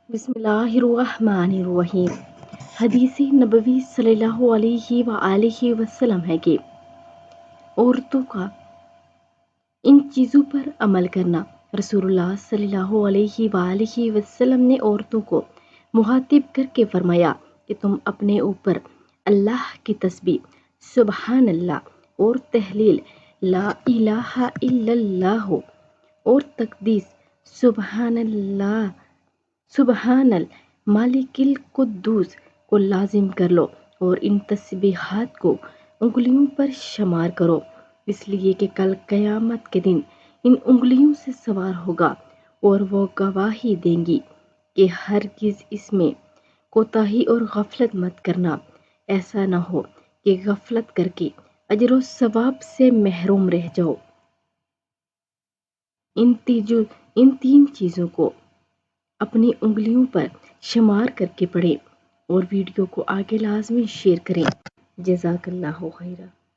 بسم اللہ الرحمن الرحیم۔ حدیث نبوی صلی اللہ علیہ وآلہ وسلم ہے کہ عورتوں کا ان چیزوں پر عمل کرنا۔ رسول اللہ صلی اللہ علیہ وآلہ وسلم نے عورتوں کو مخاطب کر کے فرمایا کہ تم اپنے اوپر اللہ کی تسبیح سبحان اللہ اور تحلیل لا الہ الا اللہ اور تقدیس سبحان اللہ سبحان الملک القدوس کو لازم کر لو اور ان تسبیحات کو انگلیوں پر شمار کرو، اس لیے کہ کل قیامت کے دن ان انگلیوں سے سوار ہوگا اور وہ گواہی دیں گی کہ ہرگز اس میں کوتاہی اور غفلت مت کرنا، ایسا نہ ہو کہ غفلت کر کے اجر و ثواب سے محروم رہ جاؤ۔ ان تین چیزوں کو اپنی انگلیوں پر شمار کر کے پڑھیں اور ویڈیو کو آگے لازمی شیئر کریں۔ جزاک اللہ خیرہ۔